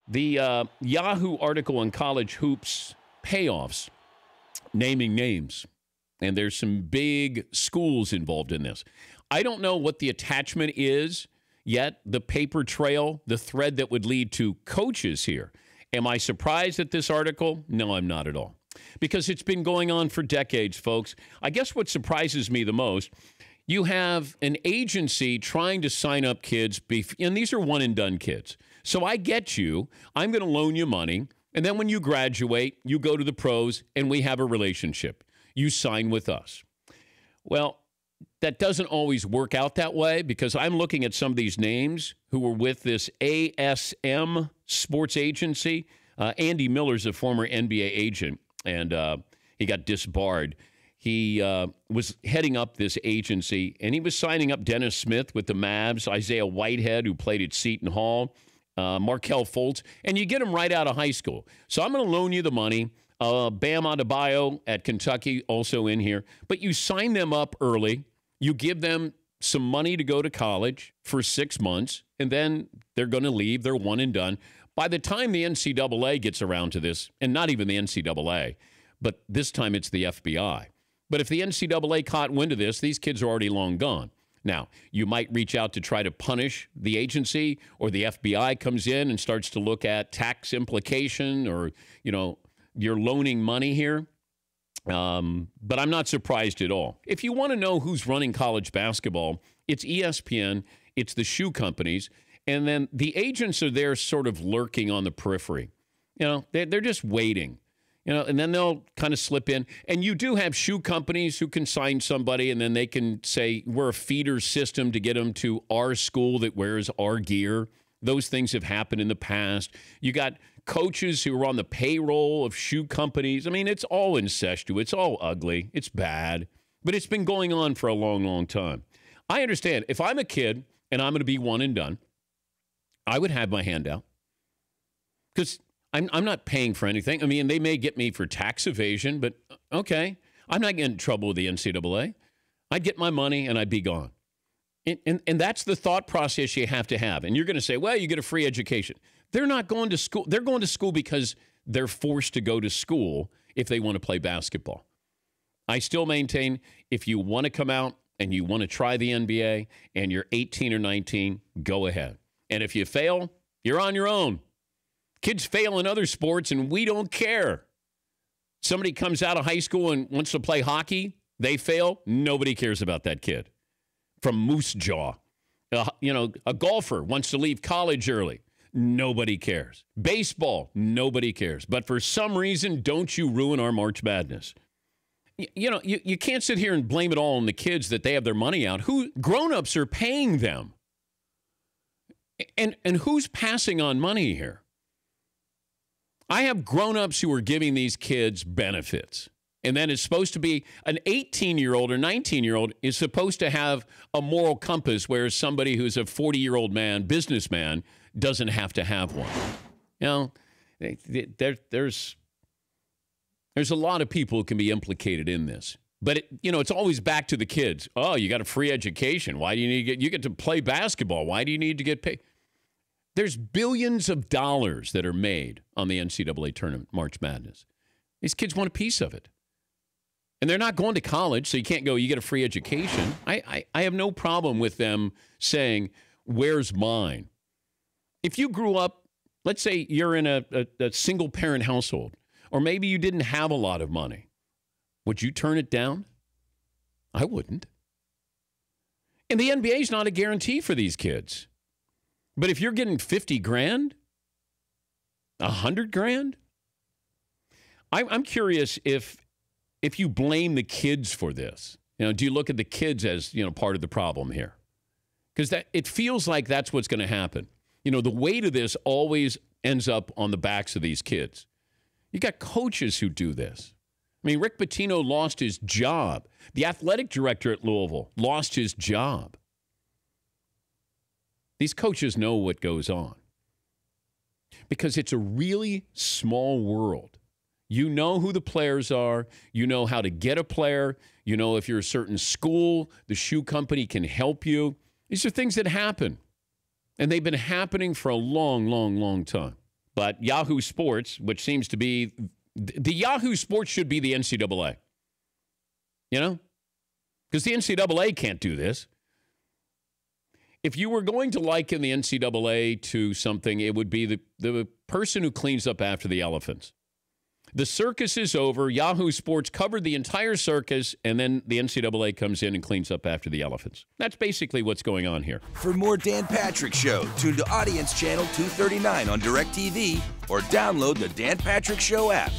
The Yahoo article on college hoops payoffs, naming names. And there's some big schools involved in this. I don't know what the attachment is yet, the paper trail, the thread that would lead to coaches here. Am I surprised at this article? No, I'm not at all. Because it's been going on for decades, folks. I guess what surprises me the most, you have an agency trying to sign up kids, and these are one-and-done kids. So I get you. I'm going to loan you money, and then when you graduate, you go to the pros, and we have a relationship. You sign with us. Well, that doesn't always work out that way because I'm looking at some of these names who were with this ASM sports agency. Andy Miller's a former NBA agent, and he got disbarred. He was heading up this agency, and he was signing up Dennis Smith with the Mavs, Isaiah Whitehead, who played at Seton Hall, Markelle Fultz, and you get them right out of high school. So I'm going to loan you the money. Bam Adebayo at Kentucky also in here. But you sign them up early. You give them some money to go to college for 6 months, and then they're going to leave. They're one and done. By the time the NCAA gets around to this, and not even the NCAA, but this time it's the FBI. But if the NCAA caught wind of this, these kids are already long gone. Now, you might reach out to try to punish the agency, or the FBI comes in and starts to look at tax implication, or, you know, you're loaning money here. But I'm not surprised at all. If you want to know who's running college basketball, it's ESPN, it's the shoe companies, and then the agents are there sort of lurking on the periphery. You know, they're just waiting. You know, and then they'll kind of slip in. And you do have shoe companies who can sign somebody, and then they can say, we're a feeder system to get them to our school that wears our gear. Those things have happened in the past. You got coaches who are on the payroll of shoe companies. I mean, it's all incestuous. It's all ugly. It's bad. But it's been going on for a long, long time. I understand. If I'm a kid and I'm going to be one and done, I would have my hand out. Because I'm not paying for anything. I mean, they may get me for tax evasion, but okay. I'm not getting in trouble with the NCAA. I'd get my money and I'd be gone. And that's the thought process you have to have. And you're going to say, well, you get a free education. They're not going to school. They're going to school because they're forced to go to school if they want to play basketball. I still maintain if you want to come out and you want to try the NBA and you're 18 or 19, go ahead. And if you fail, you're on your own. Kids fail in other sports, and we don't care. Somebody comes out of high school and wants to play hockey, they fail, nobody cares about that kid. From Moose Jaw. A golfer wants to leave college early. Nobody cares. Baseball, nobody cares. But for some reason, don't you ruin our March Madness. You can't sit here and blame it all on the kids that they have their money out. Grown-ups are paying them. And who's passing on money here? I have grown-ups who are giving these kids benefits. And then it's supposed to be an 18-year-old or 19-year-old is supposed to have a moral compass, whereas somebody who's a 40-year-old businessman, doesn't have to have one. You know, there's a lot of people who can be implicated in this. But, it's always back to the kids. Oh, you got a free education. Why do you need you get to play basketball? Why do you need to get paid? There's billions of dollars that are made on the NCAA tournament, March Madness. These kids want a piece of it. And they're not going to college, so you can't go, you get a free education. I have no problem with them saying, where's mine? If you grew up, let's say you're in a single-parent household, or maybe you didn't have a lot of money, would you turn it down? I wouldn't. And the NBA is not a guarantee for these kids. But if you're getting 50 grand, 100 grand, I'm curious if you blame the kids for this. Do you look at the kids as, part of the problem here? Because it feels like that's what's going to happen. The weight of this always ends up on the backs of these kids. You got coaches who do this. I mean, Rick Pitino lost his job. The athletic director at Louisville lost his job. These coaches know what goes on because it's a really small world. You know who the players are. You know how to get a player. You know if you're a certain school, the shoe company can help you. These are things that happen, and they've been happening for a long, long, long time. But Yahoo Sports, which seems to be the Yahoo Sports should be the NCAA. You know? Because the NCAA can't do this. If you were going to liken the NCAA to something, it would be the person who cleans up after the elephants. The circus is over. Yahoo Sports covered the entire circus, and then the NCAA comes in and cleans up after the elephants. That's basically what's going on here. For more Dan Patrick Show, tune to Audience Channel 239 on DirecTV or download the Dan Patrick Show app.